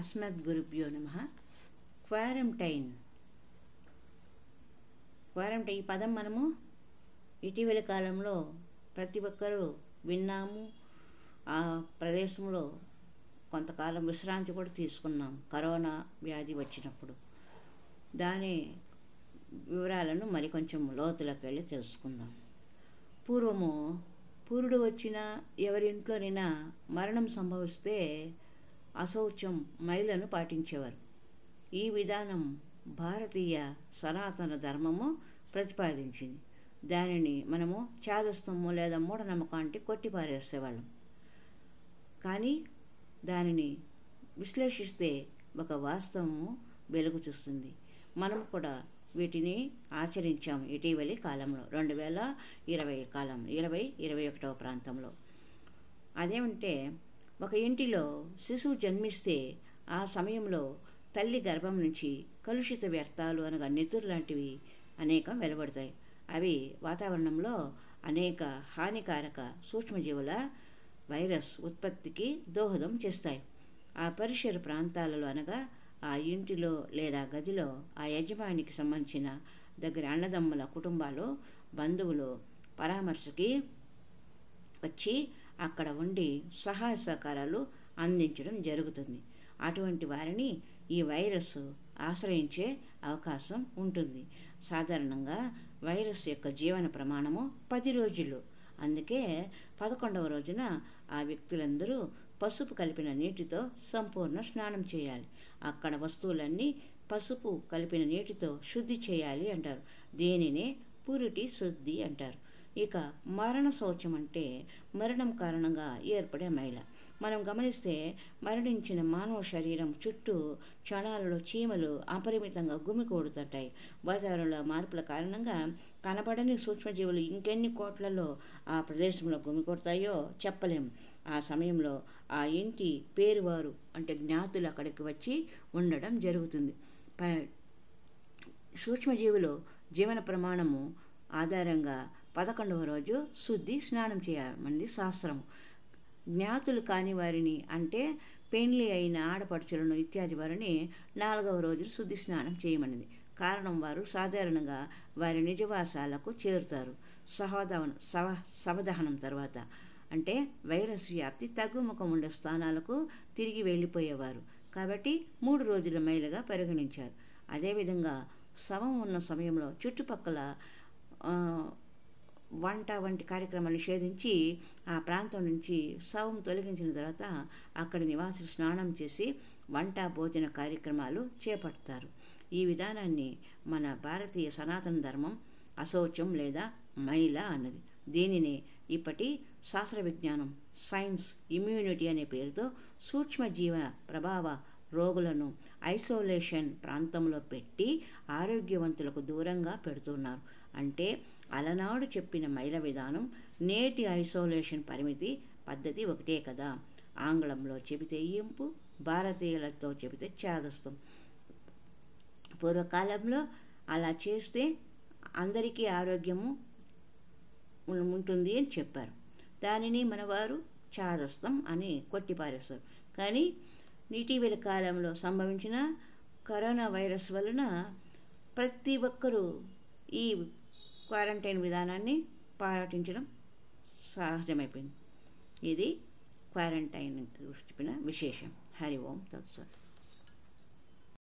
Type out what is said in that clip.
అస్మద్గురుభ్యో నమః. క్వారంటైన్ ఈ పదం మనము ఇటీవల కాలంలో ప్రతి ఒక్కరూ విన్నాము. ఆ ప్రదేశంలో కొంతకాలం విశ్రాంతి కూడా తీసుకున్నాం కరోనా వ్యాధి వచ్చినప్పుడు. దాని వివరాలను మరికొంచెం లోతులకు వెళ్ళి తెలుసుకుందాం. పూర్వము పురుడు వచ్చిన ఎవరింట్లోనైనా మరణం సంభవిస్తే అశౌచం మైలను పాటించేవారు. ఈ విధానం భారతీయ సనాతన ధర్మము ప్రతిపాదించింది. దానిని మనము చాదస్తము లేదా మూఢనమ్మకానికి కొట్టిపారేసేవాళ్ళం. కానీ దానిని విశ్లేషిస్తే ఒక వాస్తవము వెలుగు చూస్తుంది. మనం కూడా వీటిని ఆచరించాము ఇటీవలి కాలంలో 2021 ప్రాంతంలో. అదేమంటే ఒక ఇంటిలో శిశువు జన్మిస్తే ఆ సమయంలో తల్లి గర్భం నుంచి కలుషిత వ్యర్థాలు అనగా నెత్తురు లాంటివి అనేకం వెలువడతాయి. అవి వాతావరణంలో అనేక హానికారక సూక్ష్మజీవుల వైరస్ ఉత్పత్తికి దోహదం చేస్తాయి. ఆ పరిసర ప్రాంతాలలో అనగా ఆ ఇంటిలో లేదా గదిలో ఆ యజమానికి సంబంధించిన దగ్గర అన్నదమ్ముల కుటుంబాలు బంధువులు పరామర్శకి వచ్చి అక్కడ ఉండి సహాయ సహకారాలు అందించడం జరుగుతుంది. అటువంటి వారిని ఈ వైరస్ ఆశ్రయించే అవకాశం ఉంటుంది. సాధారణంగా వైరస్ యొక్క జీవన ప్రమాణము 10 రోజులు. అందుకే 11వ రోజున ఆ వ్యక్తులందరూ పసుపు కలిపిన నీటితో సంపూర్ణ స్నానం చేయాలి. అక్కడ వస్తువులన్నీ పసుపు కలిపిన నీటితో శుద్ధి చేయాలి అంటారు. దీనినే పురిటి శుద్ధి అంటారు. ఇక మరణ శౌచం అంటే మరణం కారణంగా ఏర్పడే మైల. మనం గమనిస్తే మరణించిన మానవ శరీరం చుట్టూ క్షణాలలో చీమలు అపరిమితంగా గుమికూడుతుంటాయి. వాతావరణంలో మార్పుల కారణంగా కనబడని సూక్ష్మజీవులు ఇంకెన్ని కోట్లలో ఆ ప్రదేశంలో గుమికూడతాయో చెప్పలేం. ఆ సమయంలో ఆ ఇంటి పేరువారు అంటే జ్ఞాతులు అక్కడికి వచ్చి ఉండడం జరుగుతుంది. సూక్ష్మజీవులు జీవన ప్రమాణము ఆధారంగా 11వ రోజు శుద్ధి స్నానం చేయమంది శాస్త్రము. జ్ఞాతులు కాని వారిని అంటే పెండ్లి అయిన ఆడపడుచులను ఇత్యాది వారిని 4వ రోజు శుద్ధి స్నానం చేయమనింది. కారణం వారు సాధారణంగా వారి నిజవాసాలకు చేరుతారు శవదహనం తర్వాత. అంటే వైరస్ వ్యాప్తి తగ్గుముఖం ఉండే స్థానాలకు తిరిగి వెళ్ళిపోయేవారు కాబట్టి 3 రోజుల మైలుగా పరిగణించారు. అదేవిధంగా శవం ఉన్న సమయంలో చుట్టుపక్కల వంట వంటి కార్యక్రమాలు నిషేధించి ఆ ప్రాంతం నుంచి శవం తొలగించిన తర్వాత అక్కడి నివాసులు స్నానం చేసి వంట భోజన కార్యక్రమాలు చేపడతారు. ఈ విధానాన్ని మన భారతీయ సనాతన ధర్మం అశౌచం లేదా మైల అన్నది. దీనిని ఇప్పటి శాస్త్ర విజ్ఞానం సైన్స్ ఇమ్యూనిటీ అనే పేరుతో సూక్ష్మజీవ ప్రభావ రోగులను ఐసోలేషన్ ప్రాంతంలో పెట్టి ఆరోగ్యవంతులకు దూరంగా పెడుతున్నారు. అంటే అలనాడు చెప్పిన మైల విధానం నేటి ఐసోలేషన్ పరిమితి పద్ధతి ఒకటే కదా. ఆంగ్లంలో చెబితే ఇంపు, భారతీయులతో చెబితే చాదస్తం. పూర్వకాలంలో అలా చేస్తే అందరికీ ఆరోగ్యము ఉంటుంది అని చెప్పారు. దానిని మనవారు చాదస్తం అని కొట్టిపారేస్తారు. కానీ ఇటీవల కాలంలో సంభవించిన కరోనా వైరస్ వలన ప్రతి ఒక్కరూ ఈ క్వారంటైన్ విధానాన్ని పాటించడం సహజమైపోయింది. ఇది క్వారంటైన్ చెప్పిన విశేషం. హరి ఓం తత్సత్.